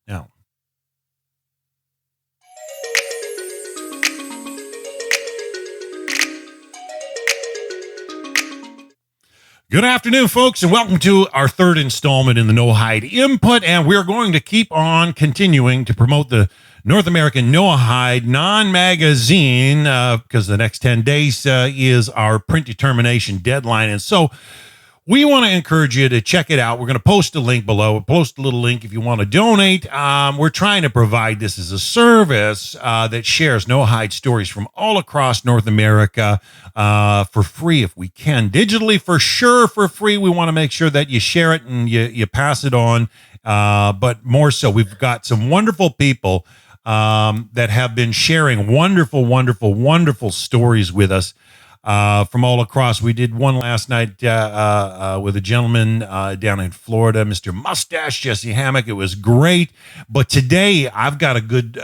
Yeah. Good afternoon, folks, and welcome to our third installment in the Noahide Input. And we're going to keep on continuing to promote the North American Noahide NAN Magazine because the next 10 days is our print determination deadline. And so we want to encourage you to check it out. We're going to post a link below. We'll post a little link if you want to donate. We're trying to provide this as a service that shares Noahide stories from all across North America for free if we can. Digitally, for sure, for free. We want to make sure that you share it and you pass it on. But more so, we've got some wonderful people that have been sharing wonderful, wonderful, wonderful stories with us from all across. We did one last night with a gentleman down in Florida, Mr. Mustache, Jesse Hammock. It was great. But today I've got a good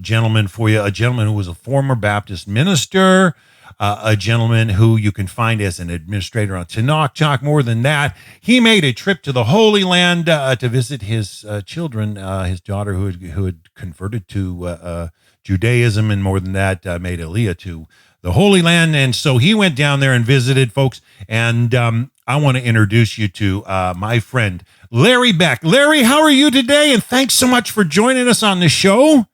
gentleman for you, a gentleman who was a former Baptist minister, a gentleman who you can find as an administrator on Tanakh Talk. More than that, he made a trip to the Holy Land to visit his children, his daughter who had converted to Judaism, and more than that, made Aliyah to the Holy Land. And so he went down there and visited, folks. And I want to introduce you to my friend, Larry Beck. Larry, how are you today? And thanks so much for joining us on the show.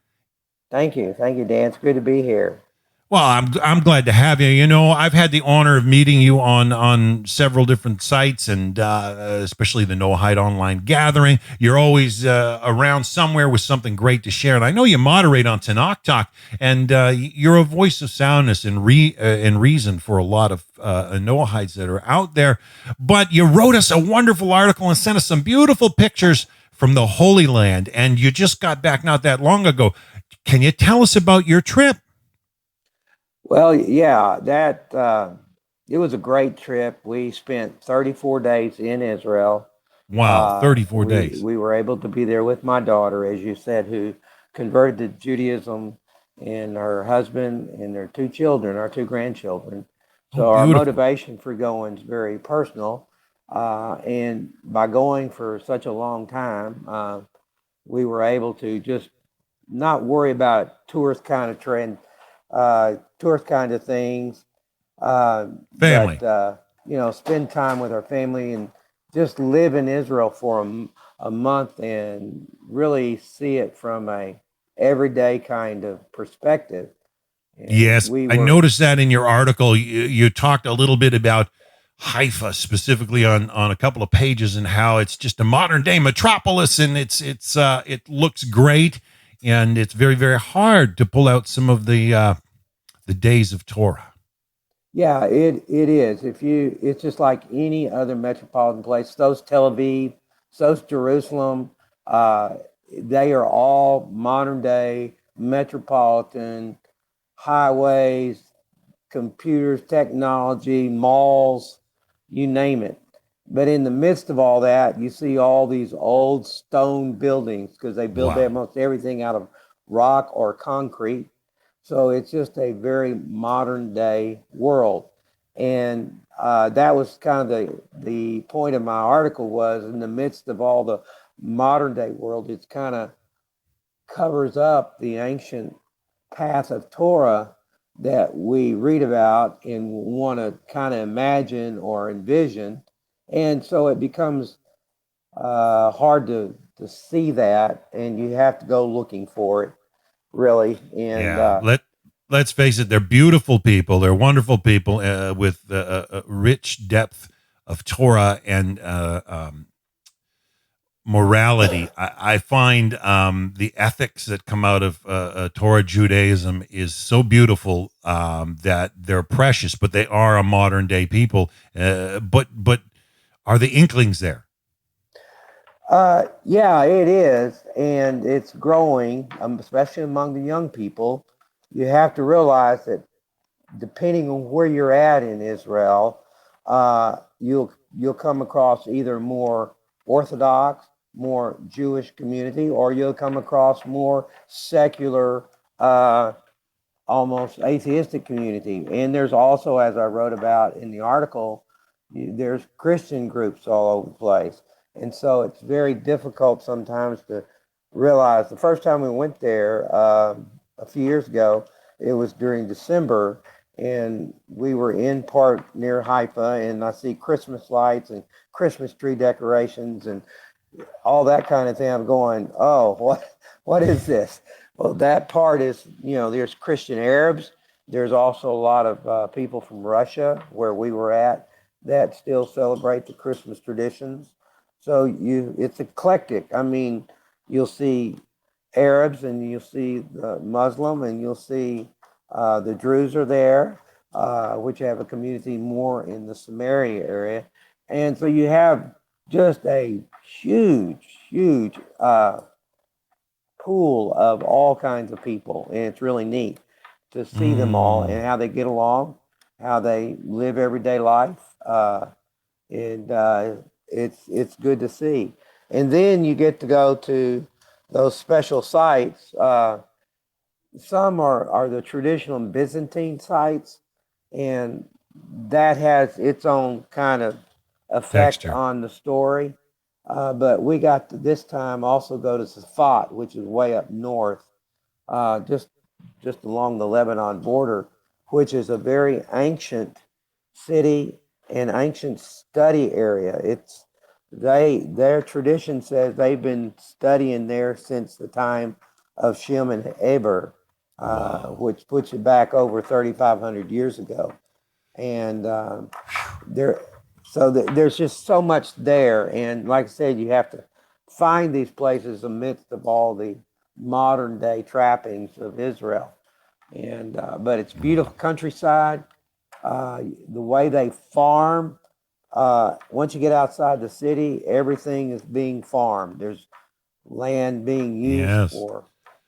Thank you, Dan. It's good to be here. Well, I'm glad to have you. You know, I've had the honor of meeting you on several different sites, and especially the Noahide online gathering. You're always around somewhere with something great to share, and I know you moderate on Tanakh Talk, and you're a voice of soundness and reason for a lot of Noahides that are out there. But you wrote us a wonderful article and sent us some beautiful pictures from the Holy Land, and you just got back not that long ago. Can you tell us about your trip? Well, yeah, that it was a great trip. We spent 34 days in Israel. Wow, 34 days. We were able to be there with my daughter, as you said, who converted to Judaism, and her husband and their two children, our two grandchildren. So our motivation for going is very personal. And by going for such a long time, we were able to just not worry about tourist kind of tourist kind of things. Family. But, spend time with our family and just live in Israel for a month and really see it from a everyday kind of perspective. And yes, I noticed that in your article. You talked a little bit about Haifa specifically on a couple of pages and how it's just a modern day metropolis, and it looks great, and it's very, very hard to pull out some of the days of Torah. Yeah, it is. It's just like any other metropolitan place. Those Tel Aviv, those Jerusalem, they are all modern day metropolitan highways, computers, technology, malls, you name it. But in the midst of all that, you see all these old stone buildings because they build almost everything out of rock or concrete. So it's just a very modern day world. And that was kind of the point of my article, was in the midst of all the modern day world, it's kind of covers up the ancient path of Torah that we read about and want to kind of imagine or envision. And so it becomes hard to see that, and you have to go looking for it, really. And yeah, let's face it, they're beautiful people. They're wonderful people with a rich depth of Torah and morality. I find the ethics that come out of Torah Judaism is so beautiful that they're precious, but they are a modern day people. But are the inklings there? Yeah, it is, and it's growing, especially among the young people. You have to realize that depending on where you're at in Israel, you'll come across either more Orthodox, more Jewish community, or you'll come across more secular, almost atheistic community. And there's also, as I wrote about in the article, there's Christian groups all over the place. And so it's very difficult sometimes to realize the first time we went there a few years ago, it was during December, and we were in park near Haifa, and I see Christmas lights and Christmas tree decorations and all that kind of thing. I'm going, oh, what is this? Well, that part is, there's Christian Arabs. There's also a lot of people from Russia where we were at that still celebrate the Christmas traditions. So it's eclectic. I mean, you'll see Arabs and you'll see the Muslim and you'll see the Druze are there, which have a community more in the Samaria area. And so you have just a huge pool of all kinds of people. And it's really neat to see them all and how they get along, how they live everyday life. And it's good to see. And then you get to go to those special sites. Some are the traditional Byzantine sites, and that has its own kind of effect Texture. on the story. But we got to this time also go to Safat, which is way up north, just along the Lebanon border, which is a very ancient city and ancient study area. Their tradition says they've been studying there since the time of Shem and Eber, which puts you back over 3,500 years ago. And there, there's just so much there. And like I said, you have to find these places amidst of all the modern day trappings of Israel. And but it's beautiful countryside. The way they farm. Once you get outside the city, everything is being farmed. There's land being used Yes. for.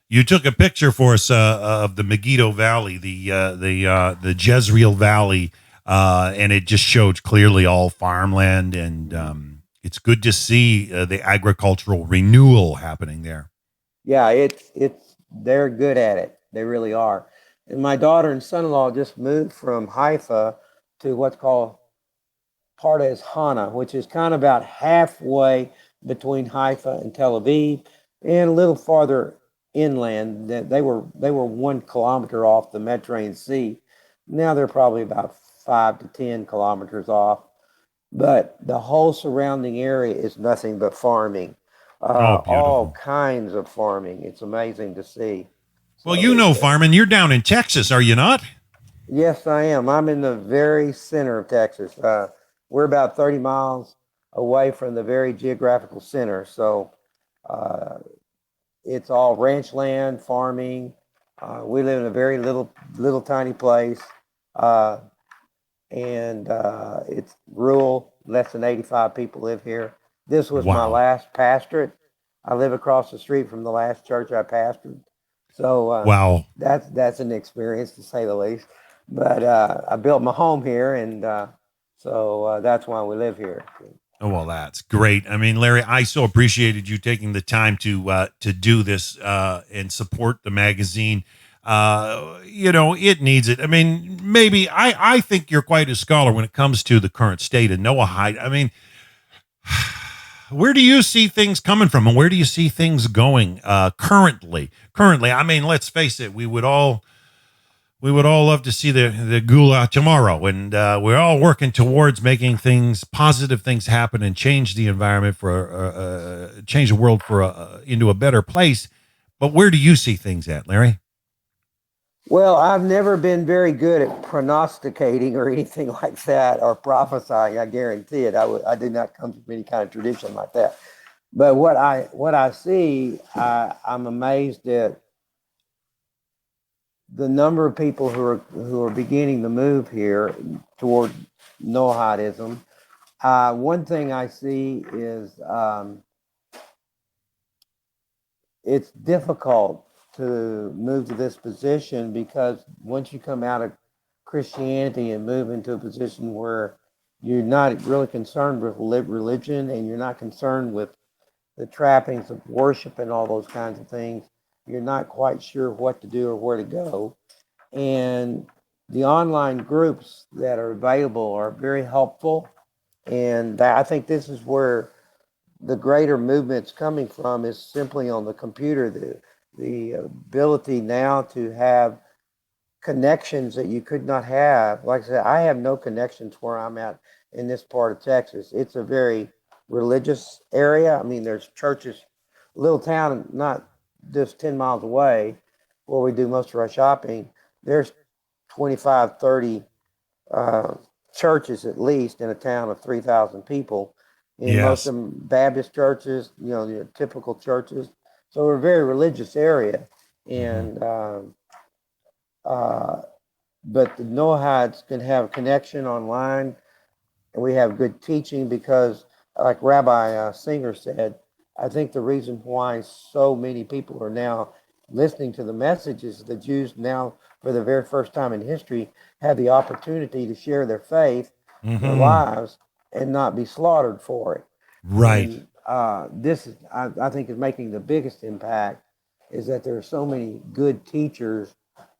You took a picture for us of the Megiddo Valley, the Jezreel Valley, and it just showed clearly all farmland, and it's good to see the agricultural renewal happening there. Yeah, it's they're good at it. They really are. And my daughter and son-in-law just moved from Haifa to what's called Pardes Hana, which is kind of about halfway between Haifa and Tel Aviv, and a little farther inland. That they were 1 kilometer off the Mediterranean Sea. Now they're probably about 5 to 10 kilometers off. But the whole surrounding area is nothing but farming, Oh, all beautiful. kinds of farming. It's amazing to see. Well, So Farman, you're down in Texas, are you not? yes, I am. I'm in the very center of Texas. We're about 30 miles away from the very geographical center. So uh, it's all ranch land, farming. We live in a very little tiny place, uh, and it's rural. Less than 85 people live here. This was my Wow. last pastorate. I live across the street from the last church I pastored. So Wow. that's an experience to say the least. But I built my home here, and so that's why we live here. Oh, well, that's great. I mean, Larry, I so appreciated you taking the time to do this and support the magazine. It needs it. I mean, maybe I think you're quite a scholar when it comes to the current state of Noahide. I mean, where do you see things coming from, and where do you see things going currently? Currently, I mean, let's face it, we would all love to see the gula tomorrow, and we're all working towards making positive things happen, and change the environment change the world into a better place. But where do you see things at, Larry? Well, I've never been very good at prognosticating or anything like that or prophesying. I guarantee it. I did not come from any kind of tradition like that. But what I see, I'm amazed at the number of people who are beginning to move here toward Noahidism. One thing I see is it's difficult to move to this position because once you come out of Christianity and move into a position where you're not really concerned with religion and you're not concerned with the trappings of worship and all those kinds of things, you're not quite sure what to do or where to go. And the online groups that are available are very helpful. And I think this is where the greater movement's coming from is simply on the computer. The ability now to have connections that you could not have. Like I said, I have no connections where I'm at in this part of Texas. It's a very religious area. I mean, there's churches, little town, not just 10 miles away where we do most of our shopping. There's 25, 30 uh, churches at least in a town of 3,000 people. And most Yes. of them Baptist churches, your typical churches. So we're a very religious area. Hmm. And uh, but the Noahides can have a connection online, and we have good teaching because, like Rabbi Singer said, I think the reason why so many people are now listening to the message is the Jews now, for the very first time in history, have the opportunity to share their faith, their Hmm. lives, and not be slaughtered for it. Right. And this is, I think, is making the biggest impact is that there are so many good teachers.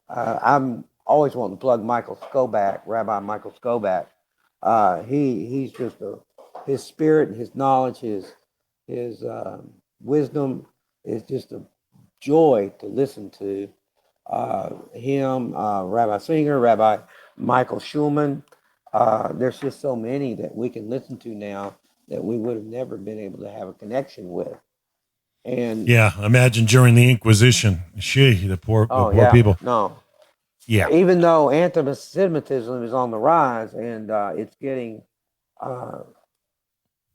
I'm always wanting to plug Michael Skoback, Rabbi Michael Skoback. He's just his spirit and his knowledge, his wisdom is just a joy to listen to. Him, Rabbi Singer, Rabbi Michael Schulman. There's just so many that we can listen to now that we would have never been able to have a connection with. And Yeah. Imagine during the Inquisition. The oh poor yeah, people. no. Yeah. Even though anti-Semitism is on the rise and it's getting uh,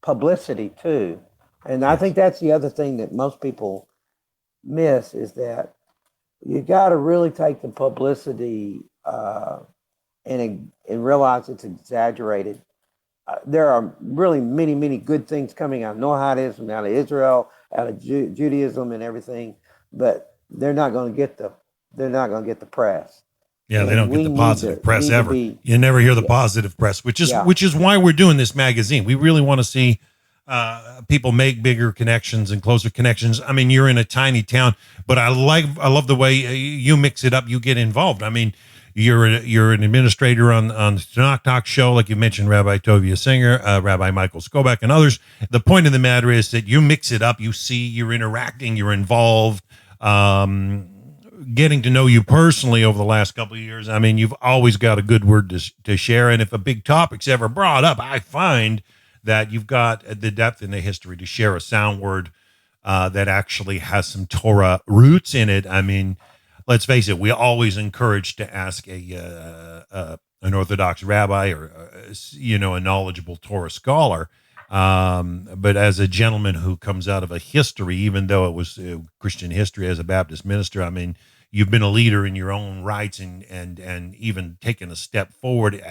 publicity too, and I think Yes. that's the other thing that most people miss is that you got to really take the publicity and realize it's exaggerated. There are really many good things coming out of Noahidism, out of Israel, out of Judaism, and everything, but they're not going to get the press, Yeah, they and don't get we the positive press need to ever. be You never hear the yeah positive press, yeah which is why we're doing this magazine. We really want to see people make bigger connections and closer connections. I mean, you're in a tiny town, but I love the way you mix it up. You get involved. I mean, you're an administrator on the Tanakh Talk show, like you mentioned, Rabbi Tovia Singer, Rabbi Michael Skoback, and others. The point of the matter is that you mix it up. You see, you're interacting, you're involved. Getting to know you personally over the last couple of years, I mean, you've always got a good word to share. And if a big topic's ever brought up, I find that you've got the depth and the history to share a sound word that actually has some Torah roots in it. I mean, let's face it, we always encourage to ask an Orthodox rabbi or a knowledgeable Torah scholar. But as a gentleman who comes out of a history, even though it was Christian history as a Baptist minister, I mean, you've been a leader in your own rights and even taken a step forward,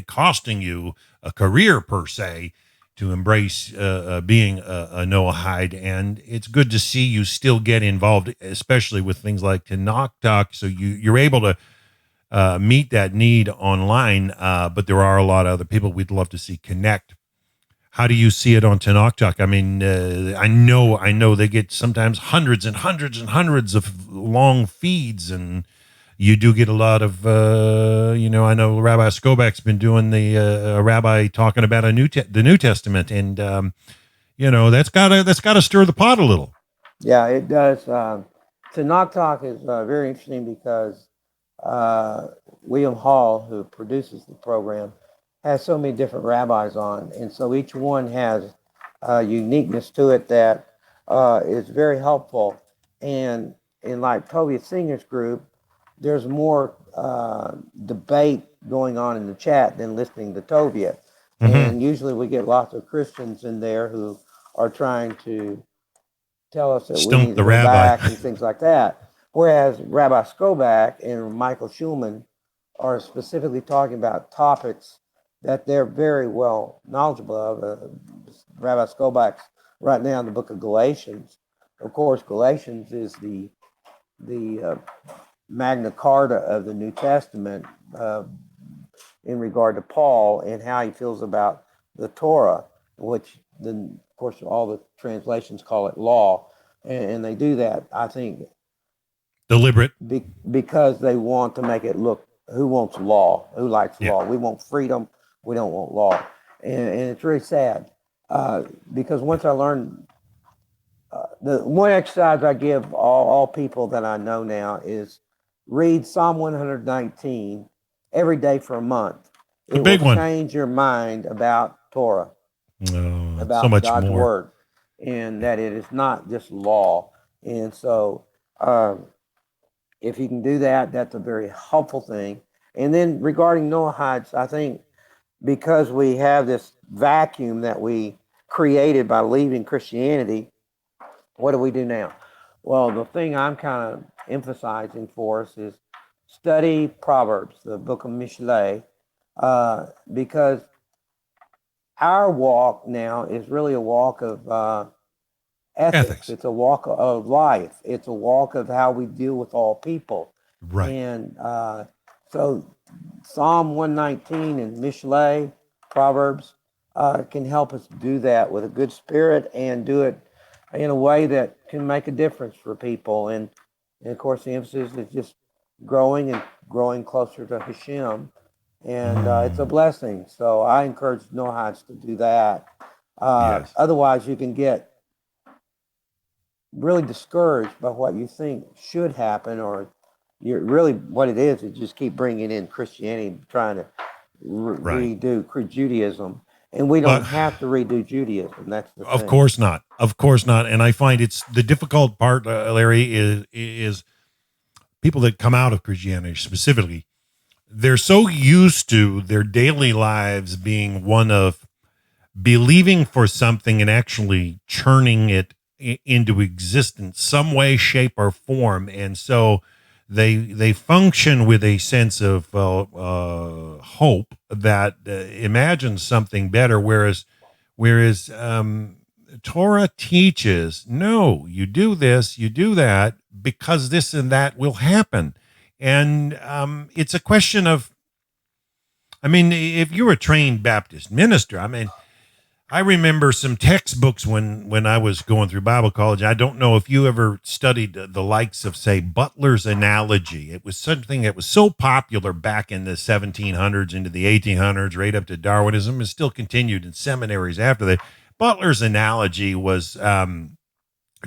costing you a career per se to embrace being a Noahide. And it's good to see you still get involved, especially with things like Tanakh Talk. So you're able to meet that need online, but there are a lot of other people we'd love to see connect. How do you see it on Tanakh Talk? I mean, I know they get sometimes hundreds and hundreds and hundreds of long feeds, and you do get a lot of, I know Rabbi Skoback's been doing the rabbi talking about the New Testament, and that's gotta stir the pot a little. yeah it does. Tanakh Talk is very interesting because uh, William Hall, who produces the program, has so many different rabbis on, and so each one has a uniqueness to it that is very helpful. And in like Tovia Singer's group, there's more debate going on in the chat than listening to Tovia. Mm-hmm. And usually we get lots of Christians in there who are trying to tell us that we Stump need to the go rabbi. back and things like that. Whereas Rabbi Skoback and Michael Schulman are specifically talking about topics that they're very well knowledgeable of. Rabbi Skoback's right now in the book of Galatians. Of course, Galatians is the Magna Carta of the New Testament in regard to Paul and how he feels about the Torah, which then, of course, all the translations call it law, and they do that, I think, Deliberate. because they want to make it look. Who wants law? Who likes Yeah. law? We want freedom. We don't want law, and it's really sad because once I learned The one exercise I give all people that I know now is read Psalm 119 every day for a month. It's a It will big one. change your mind about Torah, Oh, so about much God's more. word, and that it is not just law. And so, um, if you can do that, that's a very helpful thing. And then regarding Noahides, I think because we have this vacuum that we created by leaving Christianity, what do we do now? Well, the thing I'm kind of emphasizing for us is study Proverbs, the book of Mishlei, because our walk now is really a walk of ethics. Ethics. It's a walk of life. It's a walk of how we deal with all people. Right. And so Psalm 119 and Mishlei, Proverbs, can help us do that with a good spirit and do it in a way that can make a difference for people. And of course, the emphasis is just growing and growing closer to Hashem. And it's a Mm, blessing. So I encourage Noahides to do that. yes. Otherwise, you can get really discouraged by what you think should happen, or you're really what it is just keep bringing in Christianity, trying to Right. redo Judaism, and we don't But have to redo Judaism. That's the of thing. course not. Of course not. And I find it's the difficult part, Larry, is people that come out of Christianity specifically. They're so used to their daily lives being one of believing for something and actually churning it into existence some way, shape, or form. And so they function with a sense of hope that imagines something better, whereas Torah teaches, no, you do this, you do that, because this and that will happen. And it's a question of, I mean, if you're a trained Baptist minister, I mean, I remember some textbooks when I was going through Bible college. I don't know if you ever studied the likes of, say, Butler's analogy. It was something that was so popular back in the 1700s into the 1800s, right up to Darwinism, and still continued in seminaries after that. Butler's analogy was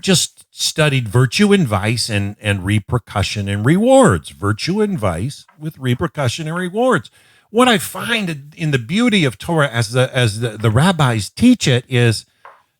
just studied virtue and vice and repercussion and rewards. Virtue and vice with repercussion and rewards. What I find in the beauty of Torah as the rabbis teach it is,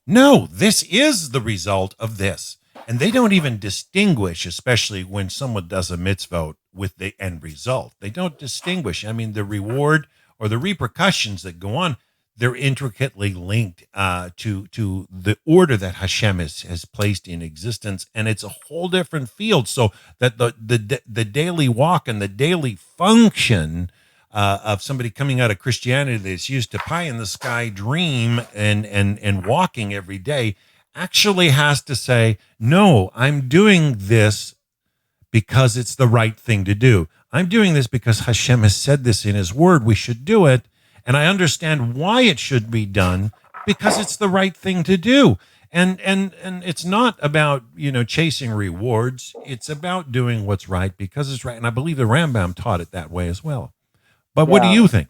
no, this is the result of this. And they don't even distinguish, especially when someone does a mitzvah with the end result. They don't distinguish. I mean, the reward or the repercussions that go on, they're intricately linked to the order that Hashem has placed in existence, and it's a whole different field. So that the daily walk and the daily function of somebody coming out of Christianity that's used to pie in the sky dream and walking every day actually has to say, no, I'm doing this because it's the right thing to do. I'm doing this because Hashem has said this in his word. We should do it. And I understand why it should be done because it's the right thing to do. And it's not about, chasing rewards. It's about doing what's right because it's right. And I believe the Rambam taught it that way as well. But what do Yeah. you think?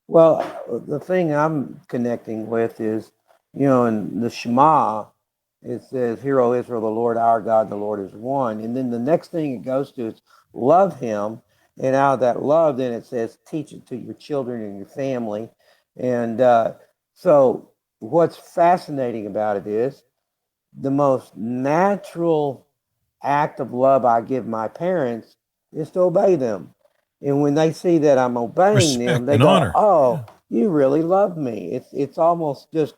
Well, the thing I'm connecting with is, in the Shema, it says, "Hear, O Israel, the Lord our God, the Lord is one." And then the next thing it goes to is love Him, and out of that love, then it says, teach it to your children and your family. And so, what's fascinating about it is the most natural act of love I give my parents is to obey them. And when they see that I'm obeying them, Respect they and go, honor. "Oh, Yeah. you really love me." It's almost just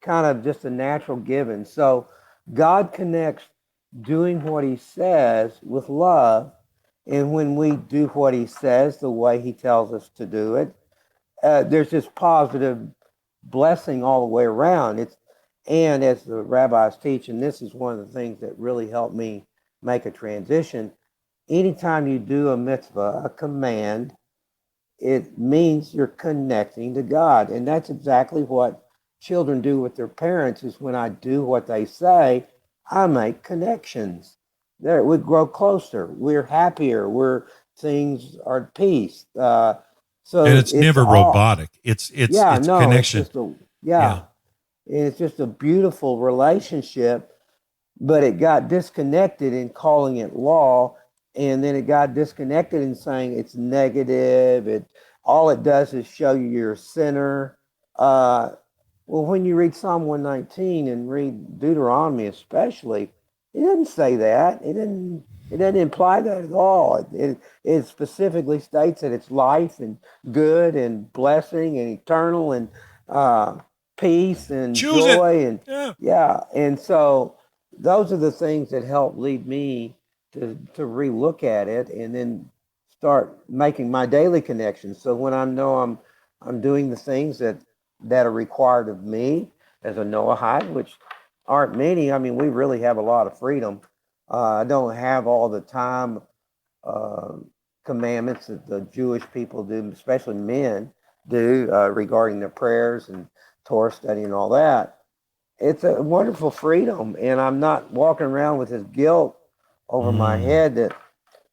kind of just a natural given. So God connects doing what he says with love. And when we do what he says the way he tells us to do it, there's this positive blessing all the way around. And as the rabbis teach, and this is one of the things that really helped me make a transition. Anytime you do a mitzvah, a command, it means you're connecting to God. And that's exactly what children do with their parents is when I do what they say, I make connections. There, we grow closer. We're happier. Things are at peace. And So it's it's never all, robotic. It's it's yeah, it's no, it's connection. just Yeah. yeah, it's just a beautiful relationship but it got disconnected in calling it law, and then it got disconnected in saying it's negative. It all it does is show you you're a sinner. Uh, well, when you read Psalm 119 and read Deuteronomy, especially, it doesn't say that. It doesn't imply that at all. It specifically states that it's life and good and blessing and eternal and uh, peace and Choose it. joy and Yeah. yeah. And so those are the things that help lead me to relook at it and then start making my daily connections. So when I know I'm doing the things that are required of me as a Noahide, which aren't many. I mean, we really have a lot of freedom. I don't have all the time uh, commandments that the Jewish people do, especially men do, regarding their prayers and Torah study and all that. It's a wonderful freedom, and I'm not walking around with this guilt over my Mm, head that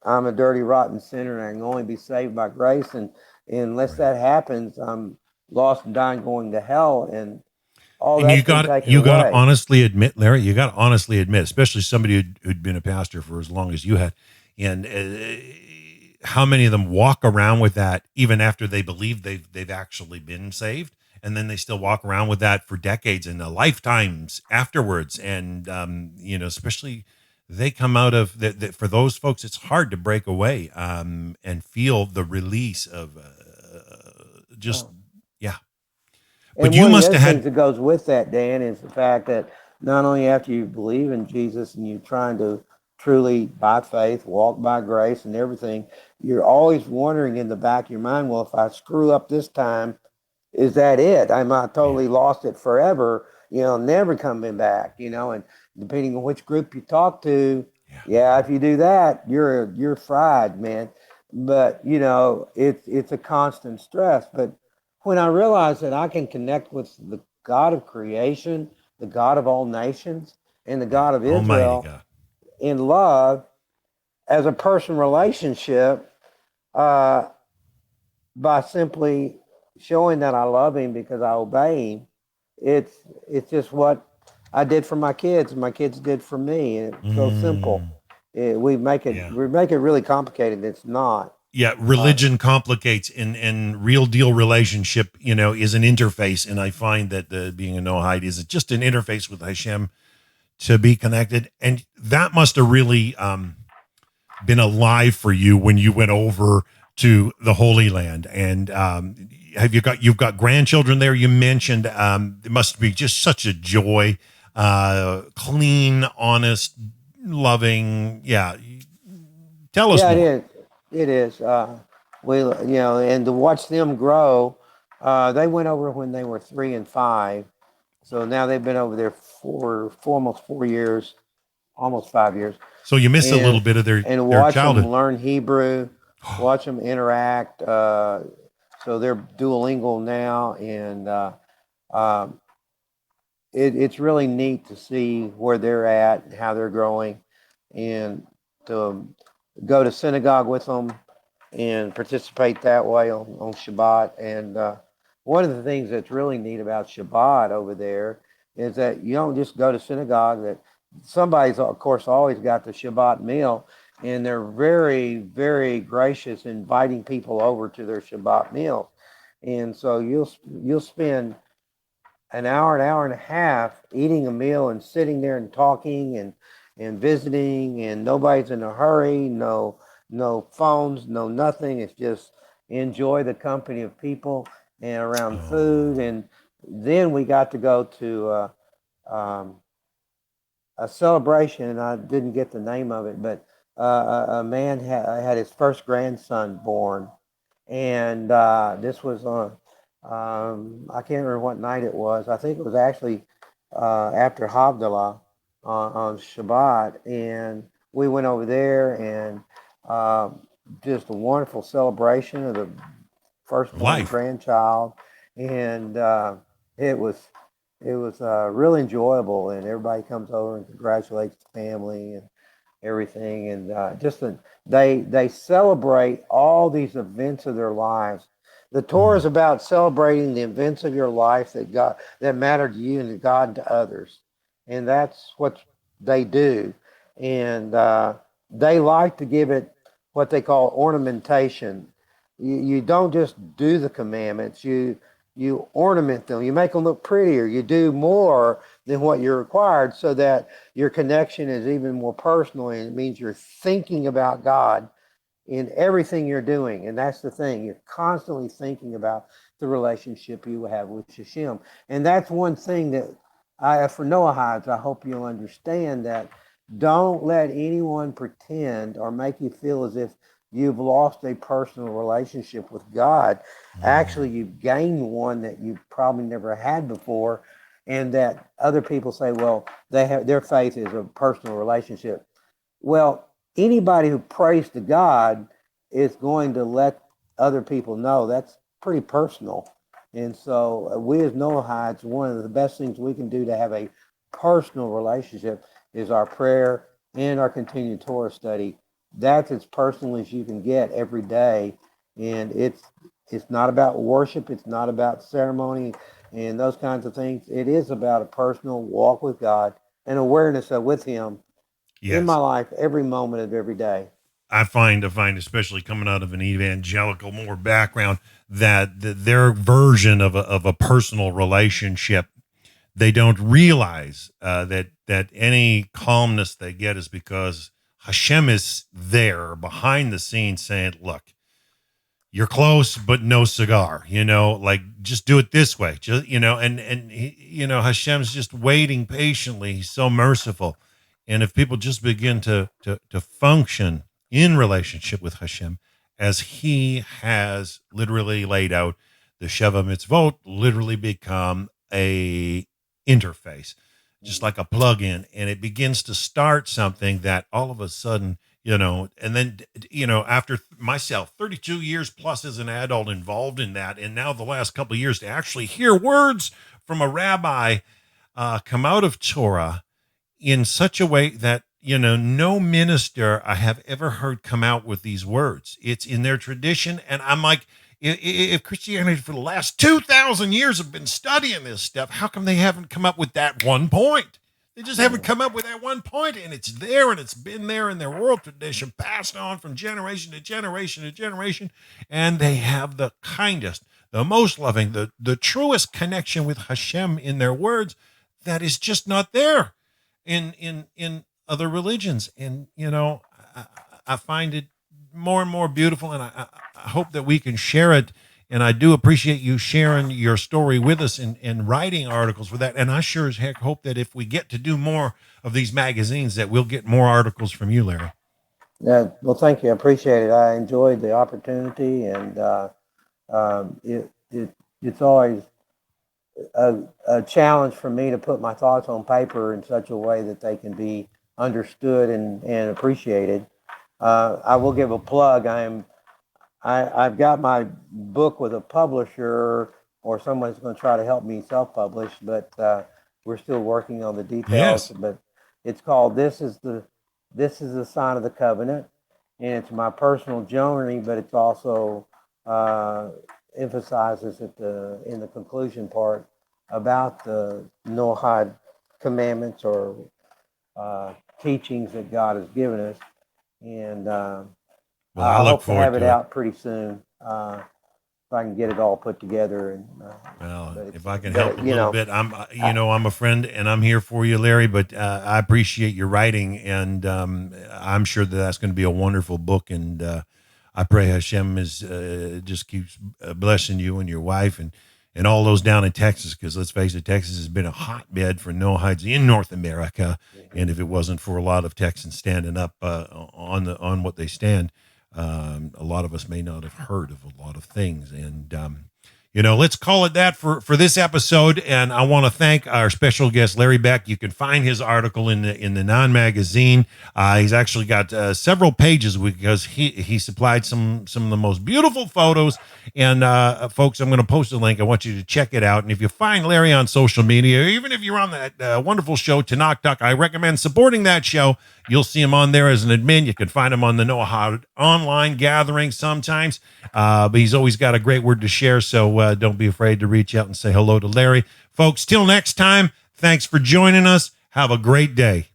I'm a dirty, rotten sinner and I can only be saved by grace. And unless right. that happens, I'm lost and dying, going to hell, and all And that's been taken you got to away. honestly admit, Larry, you got to honestly admit, especially somebody who'd been a pastor for as long as you had, and how many of them walk around with that even after they believe they've actually been saved, and then they still walk around with that for decades and lifetimes afterwards, and especially they come out of for those folks, it's hard to break away and feel the release of just Oh. yeah. But And you one of the must other have things had that goes with that, Dan, is the fact that not only after you believe in Jesus and you're trying to truly, by faith, walk by grace and everything, you're always wondering in the back of your mind, well, if I screw up this time, is that it? Am I yeah. totally lost it forever? Never coming back. And depending on which group you talk to, Yeah. yeah, if you do that, you're fried, man. But it's a constant stress. But when I realize that I can connect with the God of creation, the God of all nations, and the Yeah. God of Almighty Israel God. in love as a personal relationship, uh, by simply showing that I love him because I obey him. It's just what I did for my kids, and my kids did for me, and it's so simple. Mm, yeah. We make it really complicated. It's not. Yeah. Uh, Religion complicates and real deal relationship, is an interface. And I find that being a Noahide is just an interface with Hashem to be connected. And that must have really been alive for you when you went over to the Holy Land. And you've got grandchildren there? You mentioned it must be just such a joy, clean, honest, loving. Yeah, tell us yeah, it more. is. It is. And to watch them grow, they went over when they were 3 and 5. So now they've been over there for almost 4 years, almost 5 years. So you miss a little and bit of and their watch them childhood. learn Hebrew, watch them interact. So they're duolingual now, and um, it's really neat to see where they're at and how they're growing, and to go to synagogue with them and participate that way on Shabbat. And one of the things that's really neat about Shabbat over there is that you don't just go to synagogue. That somebody's, of course, always got the Shabbat meal, and they're very, very gracious, inviting people over to their Shabbat meals. And so you'll spend an hour and a half eating a meal and sitting there and talking and visiting, and nobody's in a hurry. No phones, no nothing. It's just enjoy the company of people and around food. Oh, And then we got to go to um, a celebration, and I didn't get the name of it, but a man had his first grandson born, and this was on, I can't remember what night it was. I think it was actually after Havdalah on Shabbat, and we went over there, and uh, just a wonderful celebration of the firstborn life. grandchild, and it was it was really enjoyable, and everybody comes over and congratulates the family and everything, and they celebrate all these events of their lives. The Torah is Mm, about celebrating the events of your life that matter to you and God to others, and that's what's they do. And they like to give it what they call ornamentation. You don't just do the commandments, you ornament them, you make them look prettier, you do more than what you're required so that your connection is even more personal, and it means you're thinking about God in everything you're doing. And that's the thing, you're constantly thinking about the relationship you have with Hashem. And that's one thing that for Noahides, I hope you'll understand that don't let anyone pretend or make you feel as if you've lost a personal relationship with God. Actually, you've gained one that you probably never had before, and that other people say, well, they have their faith is a personal relationship. Well, anybody who prays to God is going to let other people know that's pretty personal. And so we as Noahides, one of the best things we can do to have a personal relationship is our prayer and our continued Torah study. That's as personal as you can get every day. And it's not about worship. It's not about ceremony and those kinds of things. It is about a personal walk with God and awareness of with Him in my life every moment of every day. I find, especially coming out of an evangelical more background, that their version of a personal relationship, they don't realize that any calmness they get is because Hashem is there behind the scenes saying, look, you're close, but no cigar, like just do it this way. Just, and he, Hashem's just waiting patiently. He's so merciful. And if people just begin to function in relationship with Hashem, as He has literally laid out, the Sheva Mitzvot literally become a interface, just like a plug-in, and it begins to start something that all of a sudden, and then, after myself, 32 years plus as an adult involved in that, and now the last couple of years to actually hear words from a rabbi come out of Torah in such a way that, no minister I have ever heard come out with these words. It's in their tradition. And I'm like, if Christianity for the last 2,000 years have been studying this stuff, how come they haven't come up with that one point? They just haven't come up with that one point, and it's there, and it's been there in their oral tradition, passed on from generation to generation to generation, and they have the kindest, the most loving, the truest connection with Hashem in their words that is just not there in other religions. And, I find it more and more beautiful, and I hope that we can share it. And I do appreciate you sharing your story with us and writing articles for that. And I sure as heck hope that if we get to do more of these magazines, that we'll get more articles from you, Larry. Yeah, well, thank you. I appreciate it. I enjoyed the opportunity, and it's always a challenge for me to put my thoughts on paper in such a way that they can be understood and appreciated. I will give a plug. I've got my book with a publisher, or someone's going to try to help me self-publish, but we're still working on the details. Yes. But it's called "This is the Sign of the Covenant," and it's my personal journey. But it's also emphasizes in the conclusion part about the Noahide commandments or teachings that God has given us. And I hope to have it out pretty soon. If I can get it all put together. And if I can help a little bit, I'm a friend and I'm here for you, Larry. But I appreciate your writing, and I'm sure that's going to be a wonderful book. And I pray Hashem just keeps blessing you and your wife and all those down in Texas, because let's face it, Texas has been a hotbed for Noahides in North America. And if it wasn't for a lot of Texans standing up on what they stand, a lot of us may not have heard of a lot of things. And let's call it that for this episode. And I want to thank our special guest, Larry Beck. You can find his article in the NAN Magazine. He's actually got several pages because he supplied some of the most beautiful photos. And folks, I'm going to post a link. I want you to check it out. And if you find Larry on social media, or even if you're on that wonderful show, Tanakh Talk, I recommend supporting that show. You'll see him on there as an admin. You can find him on the Noahide online gathering sometimes. But he's always got a great word to share. So don't be afraid to reach out and say hello to Larry. Folks, till next time, thanks for joining us. Have a great day.